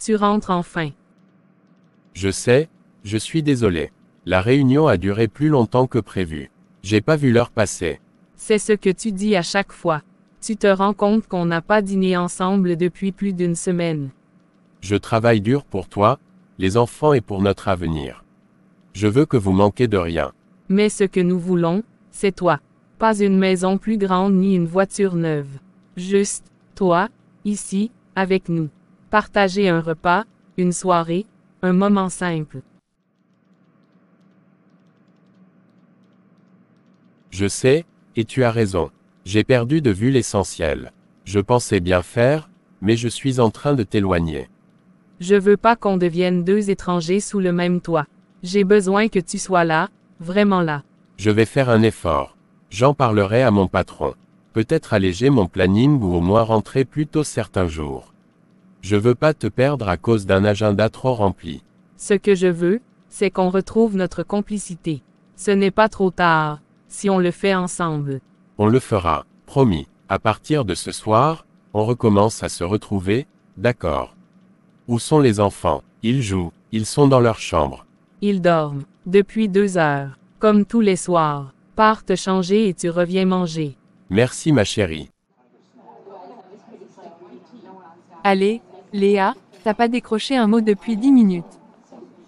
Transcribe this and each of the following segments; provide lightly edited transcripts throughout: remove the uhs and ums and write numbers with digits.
Tu rentres enfin. Je sais, je suis désolé. La réunion a duré plus longtemps que prévu. J'ai pas vu l'heure passer. C'est ce que tu dis à chaque fois. Tu te rends compte qu'on n'a pas dîné ensemble depuis plus d'une semaine. Je travaille dur pour toi, les enfants et pour notre avenir. Je veux que vous manquiez de rien. Mais ce que nous voulons, c'est toi. Pas une maison plus grande ni une voiture neuve. Juste, toi, ici, avec nous. Partager un repas, une soirée, un moment simple. Je sais, et tu as raison. J'ai perdu de vue l'essentiel. Je pensais bien faire, mais je suis en train de t'éloigner. Je veux pas qu'on devienne deux étrangers sous le même toit. J'ai besoin que tu sois là, vraiment là. Je vais faire un effort. J'en parlerai à mon patron. Peut-être alléger mon planning ou au moins rentrer plus tôt certains jours. Je veux pas te perdre à cause d'un agenda trop rempli. Ce que je veux, c'est qu'on retrouve notre complicité. Ce n'est pas trop tard, si on le fait ensemble. On le fera, promis. À partir de ce soir, on recommence à se retrouver, d'accord. Où sont les enfants? Ils jouent, ils sont dans leur chambre. Ils dorment, depuis 2 heures, comme tous les soirs. Pars te changer et tu reviens manger. Merci ma chérie. Allez, Léa, t'as pas décroché un mot depuis 10 minutes.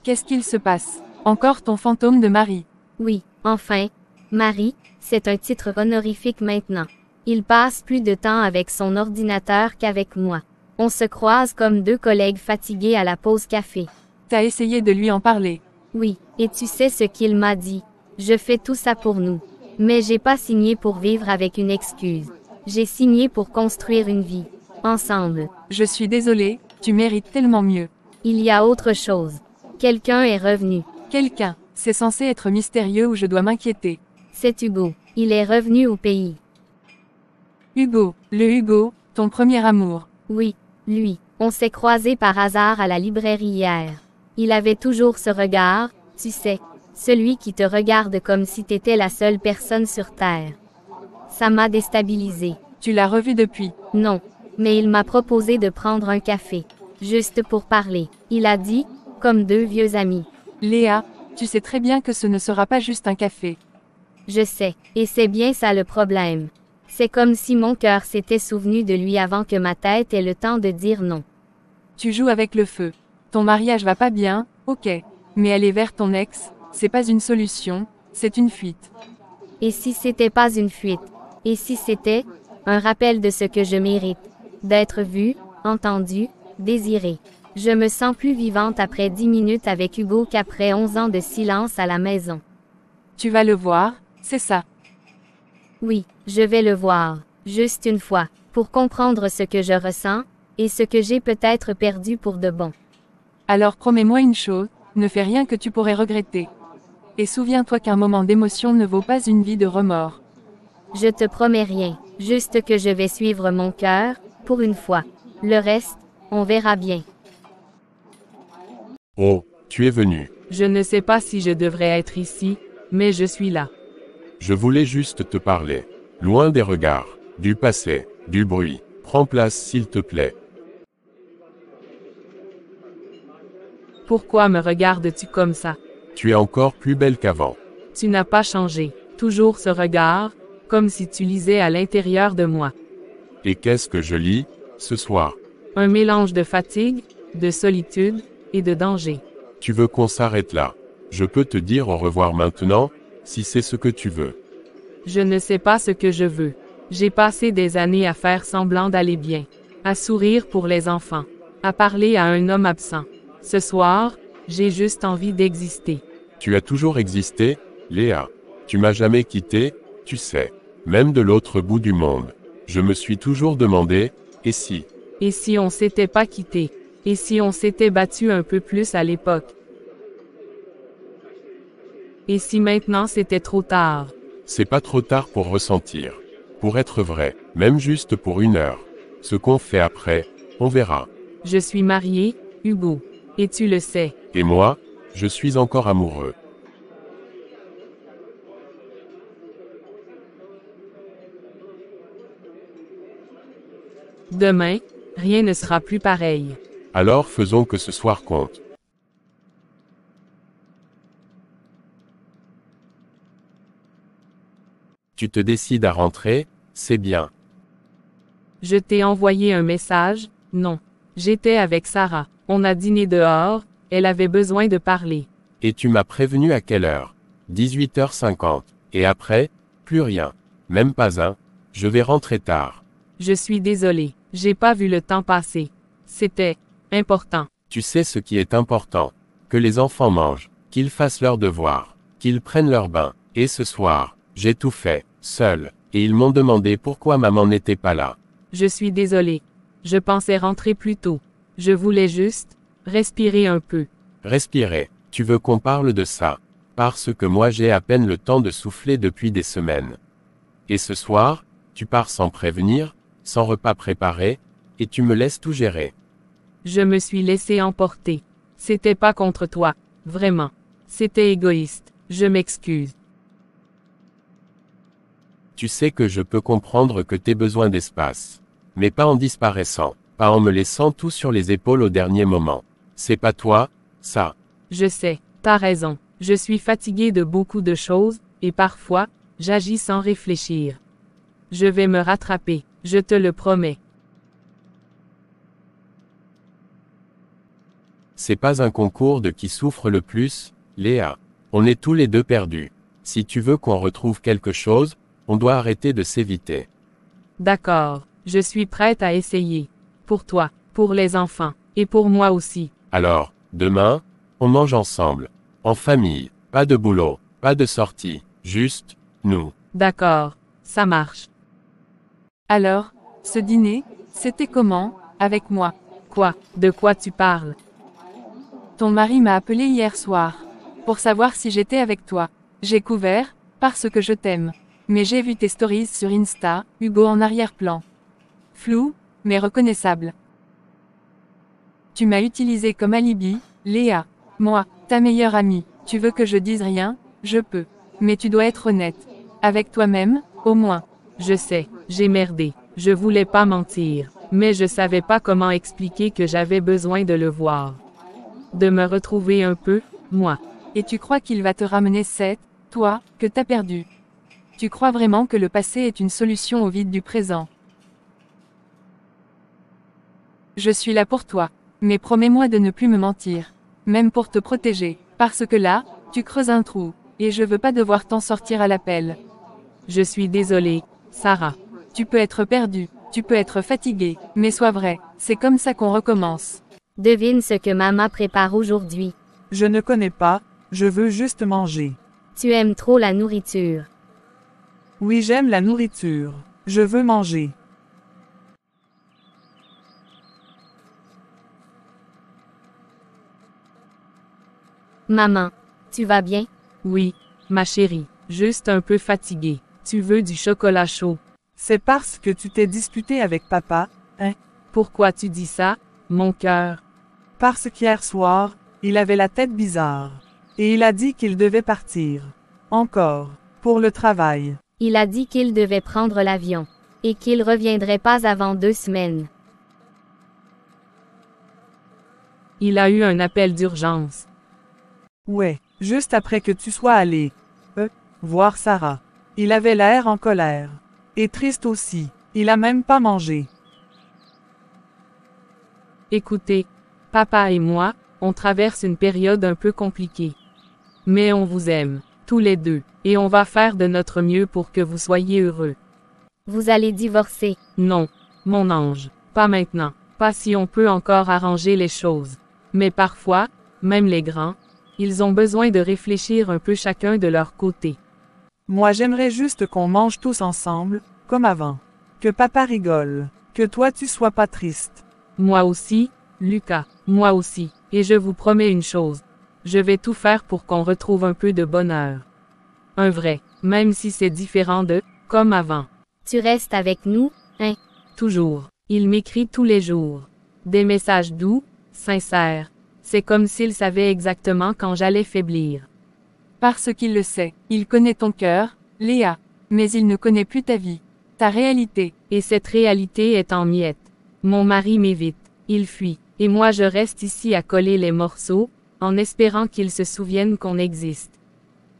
Qu'est-ce qu'il se passe? Encore ton fantôme de Marie. Oui, enfin. Marie, c'est un titre honorifique maintenant. Il passe plus de temps avec son ordinateur qu'avec moi. On se croise comme deux collègues fatigués à la pause café. T'as essayé de lui en parler. Oui, et tu sais ce qu'il m'a dit. Je fais tout ça pour nous. Mais j'ai pas signé pour vivre avec une excuse. J'ai signé pour construire une vie. Ensemble. Je suis désolée, tu mérites tellement mieux. Il y a autre chose. Quelqu'un est revenu. Quelqu'un, c'est censé être mystérieux ou je dois m'inquiéter. C'est Hugo. Il est revenu au pays. Hugo, le Hugo, ton premier amour. Oui, lui. On s'est croisés par hasard à la librairie hier. Il avait toujours ce regard, tu sais, celui qui te regarde comme si t'étais la seule personne sur Terre. Ça m'a déstabilisé. Tu l'as revu depuis. Non, mais il m'a proposé de prendre un café. Juste pour parler. Il a dit, comme deux vieux amis. Léa, tu sais très bien que ce ne sera pas juste un café. Je sais, et c'est bien ça le problème. C'est comme si mon cœur s'était souvenu de lui avant que ma tête ait le temps de dire non. Tu joues avec le feu. Ton mariage va pas bien, ok. Mais aller vers ton ex, c'est pas une solution, c'est une fuite. Et si c'était pas une fuite? Et si c'était un rappel de ce que je mérite? D'être vue, entendue, désirée. Je me sens plus vivante après 10 minutes avec Hugo qu'après 11 ans de silence à la maison. Tu vas le voir, c'est ça. Oui, je vais le voir, juste une fois, pour comprendre ce que je ressens, et ce que j'ai peut-être perdu pour de bon. Alors promets-moi une chose, ne fais rien que tu pourrais regretter. Et souviens-toi qu'un moment d'émotion ne vaut pas une vie de remords. Je te promets rien, juste que je vais suivre mon cœur, pour une fois. Le reste, on verra bien. Oh, tu es venu. Je ne sais pas si je devrais être ici, mais je suis là. Je voulais juste te parler. Loin des regards, du passé, du bruit. Prends place s'il te plaît. Pourquoi me regardes-tu comme ça? Tu es encore plus belle qu'avant. Tu n'as pas changé. Toujours ce regard, comme si tu lisais à l'intérieur de moi. Et qu'est-ce que je lis, ce soir? Un mélange de fatigue, de solitude, et de danger. Tu veux qu'on s'arrête là? Je peux te dire au revoir maintenant, si c'est ce que tu veux. Je ne sais pas ce que je veux. J'ai passé des années à faire semblant d'aller bien, à sourire pour les enfants, à parler à un homme absent. Ce soir, j'ai juste envie d'exister. Tu as toujours existé, Léa. Tu m'as jamais quitté, tu sais. Même de l'autre bout du monde. Je me suis toujours demandé, et si? Et si on s'était pas quitté? Et si on s'était battu un peu plus à l'époque? Et si maintenant c'était trop tard? C'est pas trop tard pour ressentir. Pour être vrai, même juste pour 1 heure. Ce qu'on fait après, on verra. Je suis marié, Hugo. Et tu le sais. Et moi, je suis encore amoureux. Demain, rien ne sera plus pareil. Alors faisons que ce soir compte. Tu te décides à rentrer, c'est bien. Je t'ai envoyé un message, non. J'étais avec Sarah. On a dîné dehors, elle avait besoin de parler. Et tu m'as prévenu à quelle heure? 18h50. Et après? Plus rien. Même pas un. Je vais rentrer tard. Je suis désolée, j'ai pas vu le temps passer. C'était important. Tu sais ce qui est important. Que les enfants mangent, qu'ils fassent leurs devoirs, qu'ils prennent leur bain. Et ce soir, j'ai tout fait, seul. Et ils m'ont demandé pourquoi maman n'était pas là. Je suis désolée. Je pensais rentrer plus tôt. Je voulais juste respirer un peu. Respirer. Tu veux qu'on parle de ça? Parce que moi j'ai à peine le temps de souffler depuis des semaines. Et ce soir, tu pars sans prévenir, sans repas préparé, et tu me laisses tout gérer. Je me suis laissé emporter. C'était pas contre toi, vraiment. C'était égoïste. Je m'excuse. Tu sais que je peux comprendre que t'aies besoin d'espace. Mais pas en disparaissant, pas en me laissant tout sur les épaules au dernier moment. C'est pas toi, ça. Je sais, t'as raison. Je suis fatiguée de beaucoup de choses, et parfois, j'agis sans réfléchir. Je vais me rattraper, je te le promets. C'est pas un concours de qui souffre le plus, Léa. On est tous les deux perdus. Si tu veux qu'on retrouve quelque chose, on doit arrêter de s'éviter. D'accord, je suis prête à essayer. Pour toi, pour les enfants, et pour moi aussi. Alors, demain, on mange ensemble. En famille, pas de boulot, pas de sortie, juste, nous. D'accord, ça marche. Alors, ce dîner, c'était comment, avec moi? Quoi, de quoi tu parles? Ton mari m'a appelé hier soir. Pour savoir si j'étais avec toi. J'ai couvert, parce que je t'aime. Mais j'ai vu tes stories sur Insta, Hugo en arrière-plan. Flou, mais reconnaissable. Tu m'as utilisé comme alibi, Léa. Moi, ta meilleure amie. Tu veux que je dise rien? Je peux. Mais tu dois être honnête. Avec toi-même, au moins. Je sais, j'ai merdé. Je voulais pas mentir. Mais je savais pas comment expliquer que j'avais besoin de le voir. De me retrouver un peu, moi. Et tu crois qu'il va te ramener cette, toi, que t'as perdu? Tu crois vraiment que le passé est une solution au vide du présent? Je suis là pour toi. Mais promets-moi de ne plus me mentir. Même pour te protéger. Parce que là, tu creuses un trou. Et je veux pas devoir t'en sortir à l'appel. Je suis désolée, Sarah. Tu peux être perdu. Tu peux être fatigué. Mais sois vrai. C'est comme ça qu'on recommence. Devine ce que maman prépare aujourd'hui. Je ne connais pas, je veux juste manger. Tu aimes trop la nourriture. Oui, j'aime la nourriture. Je veux manger. Maman, tu vas bien? Oui, ma chérie, juste un peu fatiguée. Tu veux du chocolat chaud? C'est parce que tu t'es disputé avec papa, hein? Pourquoi tu dis ça, mon cœur? Parce qu'hier soir, il avait la tête bizarre. Et il a dit qu'il devait partir. Encore. Pour le travail. Il a dit qu'il devait prendre l'avion. Et qu'il reviendrait pas avant 2 semaines. Il a eu un appel d'urgence. Ouais, juste après que tu sois allé. Voir Sarah. Il avait l'air en colère. Et triste aussi. Il a même pas mangé. Écoutez, papa et moi, on traverse une période un peu compliquée. Mais on vous aime, tous les deux, et on va faire de notre mieux pour que vous soyez heureux. Vous allez divorcer. Non, mon ange, pas maintenant, pas si on peut encore arranger les choses. Mais parfois, même les grands, ils ont besoin de réfléchir un peu chacun de leur côté. Moi j'aimerais juste qu'on mange tous ensemble, comme avant. Que papa rigole. Que toi tu sois pas triste. Moi aussi, Lucas, moi aussi, et je vous promets une chose. Je vais tout faire pour qu'on retrouve un peu de bonheur. Un vrai, même si c'est différent de, comme avant. Tu restes avec nous, hein? Toujours. Il m'écrit tous les jours. Des messages doux, sincères. C'est comme s'il savait exactement quand j'allais faiblir. Parce qu'il le sait. Il connaît ton cœur, Léa. Mais il ne connaît plus ta vie. Ta réalité. Et cette réalité est en miettes. Mon mari m'évite. Il fuit. Et moi je reste ici à coller les morceaux, en espérant qu'ils se souviennent qu'on existe.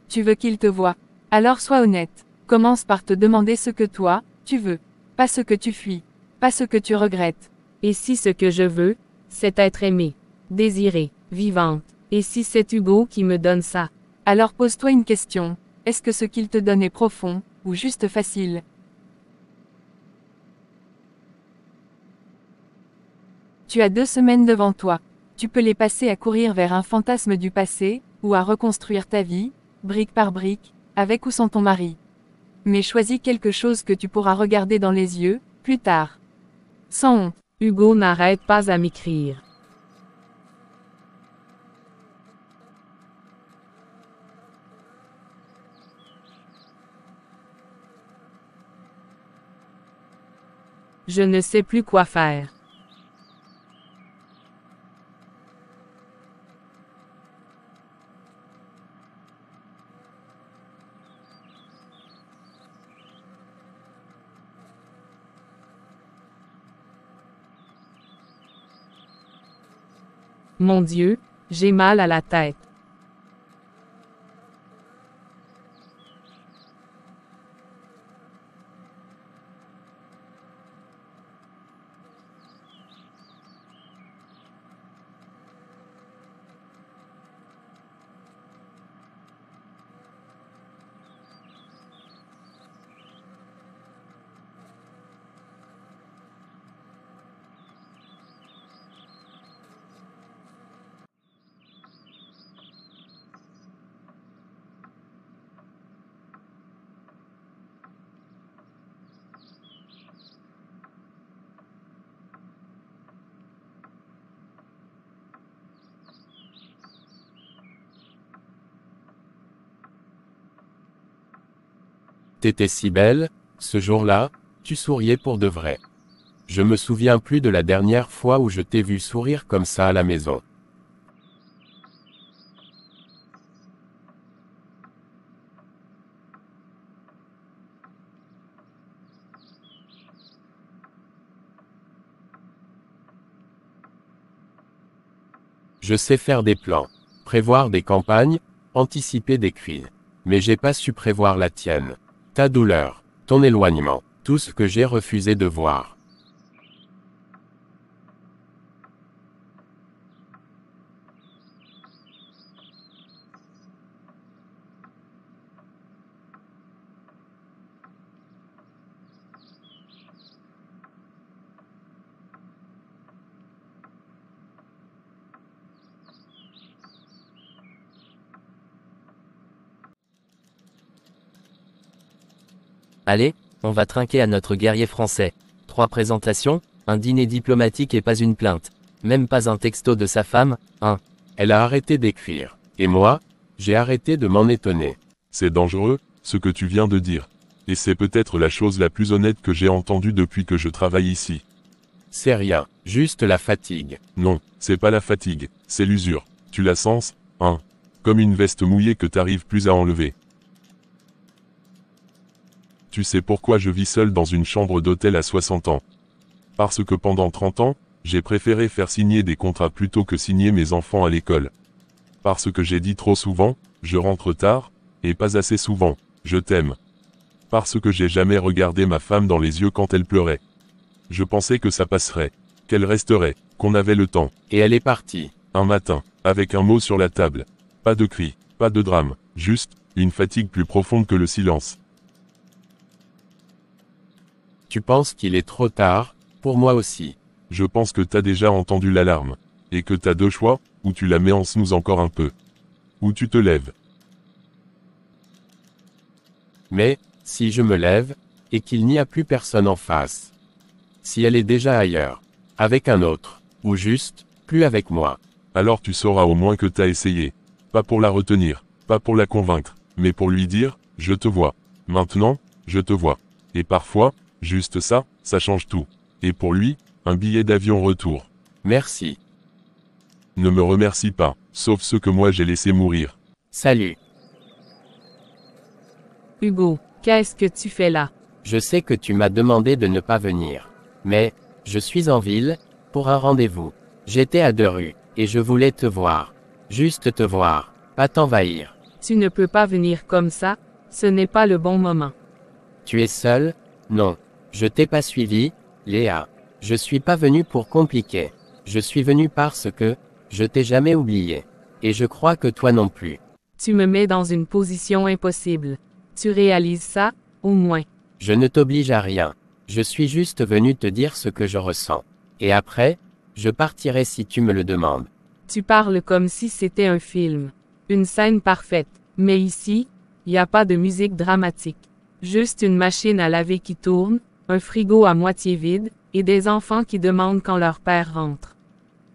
Tu veux qu'il te voie. Alors sois honnête. Commence par te demander ce que toi, tu veux. Pas ce que tu fuis. Pas ce que tu regrettes. Et si ce que je veux, c'est être aimée, désirée, vivante. Et si c'est Hugo qui me donne ça? Alors pose-toi une question. Est-ce que ce qu'il te donne est profond, ou juste facile? Tu as 2 semaines devant toi. Tu peux les passer à courir vers un fantasme du passé, ou à reconstruire ta vie, brique par brique, avec ou sans ton mari. Mais choisis quelque chose que tu pourras regarder dans les yeux, plus tard. Sans honte. Hugo n'arrête pas à m'écrire. Je ne sais plus quoi faire. Mon Dieu, j'ai mal à la tête. T'étais si belle, ce jour-là, tu souriais pour de vrai. Je me souviens plus de la dernière fois où je t'ai vu sourire comme ça à la maison. Je sais faire des plans, prévoir des campagnes, anticiper des crises. Mais j'ai pas su prévoir la tienne. Ta douleur, ton éloignement, tout ce que j'ai refusé de voir. Allez, on va trinquer à notre guerrier français. 3 présentations, un dîner diplomatique et pas une plainte. Même pas un texto de sa femme, un. Elle a arrêté d'écrire. Et moi, j'ai arrêté de m'en étonner. C'est dangereux, ce que tu viens de dire. Et c'est peut-être la chose la plus honnête que j'ai entendue depuis que je travaille ici. C'est rien, juste la fatigue. Non, c'est pas la fatigue, c'est l'usure. Tu la sens, hein? Comme une veste mouillée que t'arrives plus à enlever. Tu sais pourquoi je vis seul dans une chambre d'hôtel à 60 ans? Parce que pendant 30 ans, j'ai préféré faire signer des contrats plutôt que signer mes enfants à l'école. Parce que j'ai dit trop souvent, je rentre tard, et pas assez souvent, je t'aime. Parce que j'ai jamais regardé ma femme dans les yeux quand elle pleurait. Je pensais que ça passerait, qu'elle resterait, qu'on avait le temps. Et elle est partie. Un matin, avec un mot sur la table. Pas de cri, pas de drame, juste, une fatigue plus profonde que le silence. Tu penses qu'il est trop tard, pour moi aussi. Je pense que t'as déjà entendu l'alarme. Et que t'as 2 choix, ou tu la mets en snooze encore un peu. Ou tu te lèves. Mais, si je me lève, et qu'il n'y a plus personne en face. Si elle est déjà ailleurs. Avec un autre. Ou juste, plus avec moi. Alors tu sauras au moins que t'as essayé. Pas pour la retenir, pas pour la convaincre, mais pour lui dire, je te vois. Maintenant, je te vois. Et parfois, juste ça, ça change tout. Et pour lui, un billet d'avion retour. Merci. Ne me remercie pas, sauf ceux que moi j'ai laissé mourir. Salut. Hugo, qu'est-ce que tu fais là? Je sais que tu m'as demandé de ne pas venir. Mais, je suis en ville, pour un rendez-vous. J'étais à 2 rues, et je voulais te voir. Juste te voir, pas t'envahir. Tu ne peux pas venir comme ça, ce n'est pas le bon moment. Tu es seule? Non. Je t'ai pas suivi, Léa. Je suis pas venu pour compliquer. Je suis venu parce que, je t'ai jamais oublié. Et je crois que toi non plus. Tu me mets dans une position impossible. Tu réalises ça, au moins. Je ne t'oblige à rien. Je suis juste venu te dire ce que je ressens. Et après, je partirai si tu me le demandes. Tu parles comme si c'était un film. Une scène parfaite. Mais ici, il n'y a pas de musique dramatique. Juste une machine à laver qui tourne, un frigo à moitié vide, et des enfants qui demandent quand leur père rentre.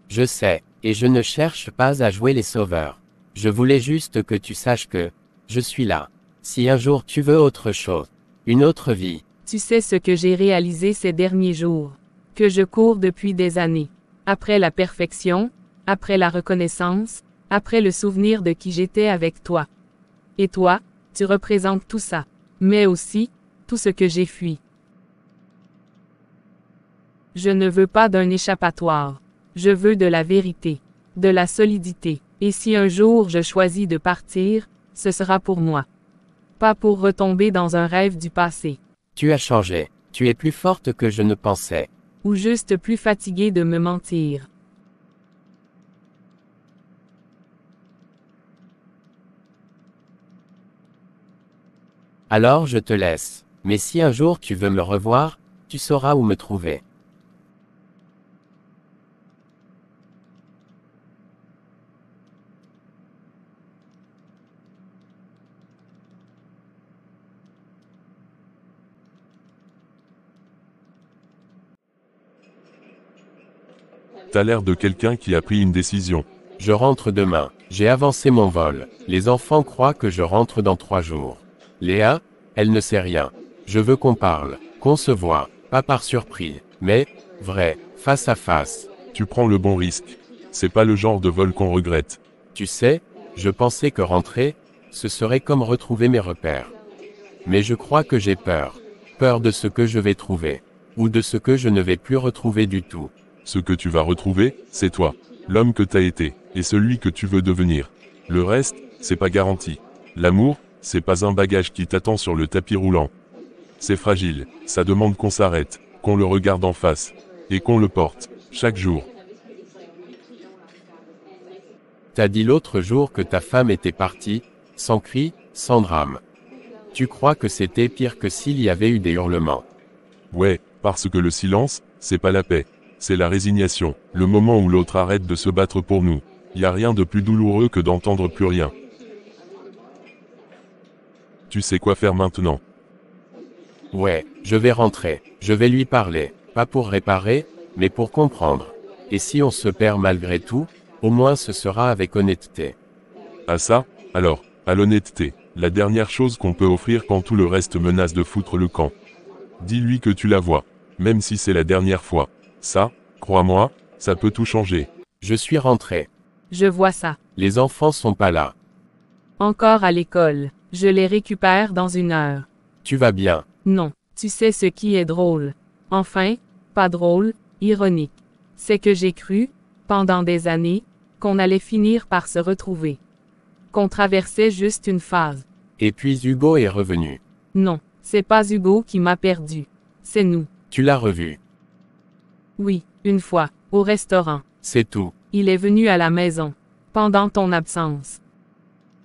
Je sais, et je ne cherche pas à jouer les sauveurs. Je voulais juste que tu saches que, je suis là. Si un jour tu veux autre chose, une autre vie. Tu sais ce que j'ai réalisé ces derniers jours. Que je cours depuis des années. Après la perfection, après la reconnaissance, après le souvenir de qui j'étais avec toi. Et toi, tu représentes tout ça. Mais aussi, tout ce que j'ai fui. Je ne veux pas d'un échappatoire. Je veux de la vérité, de la solidité. Et si un jour je choisis de partir, ce sera pour moi. Pas pour retomber dans un rêve du passé. Tu as changé. Tu es plus forte que je ne pensais. Ou juste plus fatiguée de me mentir. Alors je te laisse. Mais si un jour tu veux me revoir, tu sauras où me trouver. T'as l'air de quelqu'un qui a pris une décision. Je rentre demain. J'ai avancé mon vol. Les enfants croient que je rentre dans 3 jours. Léa, elle ne sait rien. Je veux qu'on parle, qu'on se voit, pas par surprise, mais, vrai, face à face. Tu prends le bon risque. C'est pas le genre de vol qu'on regrette. Tu sais, je pensais que rentrer, ce serait comme retrouver mes repères. Mais je crois que j'ai peur. Peur de ce que je vais trouver. Ou de ce que je ne vais plus retrouver du tout. Ce que tu vas retrouver, c'est toi. L'homme que t'as été, et celui que tu veux devenir. Le reste, c'est pas garanti. L'amour, c'est pas un bagage qui t'attend sur le tapis roulant. C'est fragile, ça demande qu'on s'arrête, qu'on le regarde en face, et qu'on le porte, chaque jour. T'as dit l'autre jour que ta femme était partie, sans cri, sans drame. Tu crois que c'était pire que s'il y avait eu des hurlements. Ouais, parce que le silence, c'est pas la paix. C'est la résignation, le moment où l'autre arrête de se battre pour nous. Y a rien de plus douloureux que d'entendre plus rien. Tu sais quoi faire maintenant? Ouais, je vais rentrer, je vais lui parler, pas pour réparer, mais pour comprendre. Et si on se perd malgré tout, au moins ce sera avec honnêteté. À ça, alors, à l'honnêteté, la dernière chose qu'on peut offrir quand tout le reste menace de foutre le camp. Dis-lui que tu la vois, même si c'est la dernière fois. Ça, crois-moi, ça peut tout changer. Je suis rentré. Je vois ça. Les enfants sont pas là. Encore à l'école. Je les récupère dans 1 heure. Tu vas bien. Non. Tu sais ce qui est drôle. Enfin, pas drôle, ironique. C'est que j'ai cru, pendant des années, qu'on allait finir par se retrouver. Qu'on traversait juste une phase. Et puis Hugo est revenu. Non, c'est pas Hugo qui m'a perdu. C'est nous. Tu l'as revu. Oui, une fois, au restaurant. C'est tout. Il est venu à la maison. Pendant ton absence.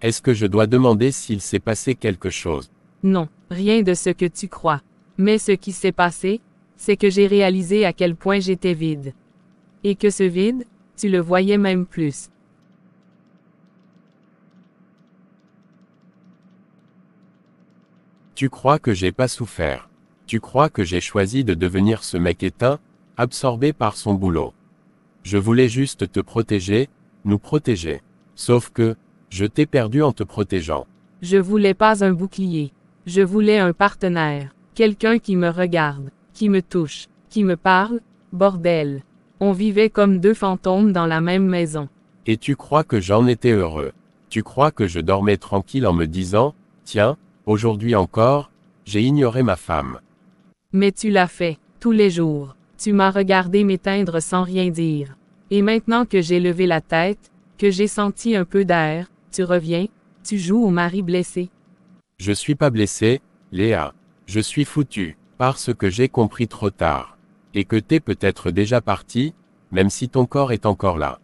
Est-ce que je dois demander s'il s'est passé quelque chose? Non, rien de ce que tu crois. Mais ce qui s'est passé, c'est que j'ai réalisé à quel point j'étais vide. Et que ce vide, tu le voyais même plus. Tu crois que j'ai pas souffert. Tu crois que j'ai choisi de devenir ce mec éteint, absorbé par son boulot. Je voulais juste te protéger, nous protéger. Sauf que, je t'ai perdu en te protégeant. Je voulais pas un bouclier. Je voulais un partenaire. Quelqu'un qui me regarde, qui me touche, qui me parle, bordel. On vivait comme 2 fantômes dans la même maison. Et tu crois que j'en étais heureux. Tu crois que je dormais tranquille en me disant, tiens, aujourd'hui encore, j'ai ignoré ma femme. Mais tu l'as fait, tous les jours. Tu m'as regardé m'éteindre sans rien dire. Et maintenant que j'ai levé la tête, que j'ai senti un peu d'air, tu reviens, tu joues au mari blessé. Je suis pas blessé, Léa. Je suis foutu, parce que j'ai compris trop tard. Et que t'es peut-être déjà parti, même si ton corps est encore là.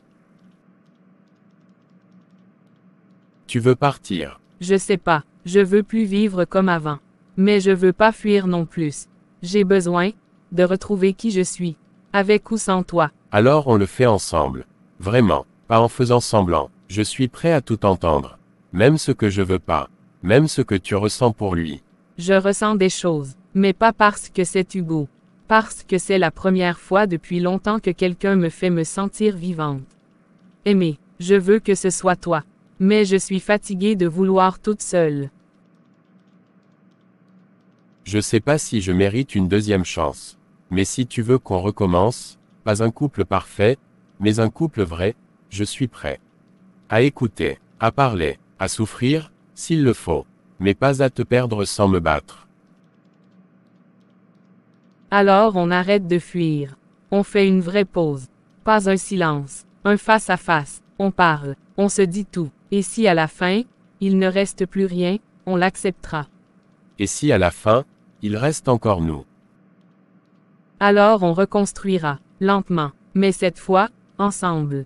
Tu veux partir. Je sais pas, je veux plus vivre comme avant. Mais je veux pas fuir non plus. J'ai besoin de retrouver qui je suis, avec ou sans toi. Alors on le fait ensemble. Vraiment, pas en faisant semblant. Je suis prêt à tout entendre. Même ce que je veux pas. Même ce que tu ressens pour lui. Je ressens des choses, mais pas parce que c'est Hugo. Parce que c'est la première fois depuis longtemps que quelqu'un me fait me sentir vivante. Aimée, je veux que ce soit toi. Mais je suis fatiguée de vouloir toute seule. Je sais pas si je mérite une deuxième chance. Mais si tu veux qu'on recommence, pas un couple parfait, mais un couple vrai, je suis prêt. À écouter, à parler, à souffrir, s'il le faut, mais pas à te perdre sans me battre. Alors on arrête de fuir. On fait une vraie pause. Pas un silence, un face à face. On parle, on se dit tout. Et si à la fin, il ne reste plus rien, on l'acceptera. Et si à la fin, il reste encore nous? Alors on reconstruira, lentement, mais cette fois, ensemble.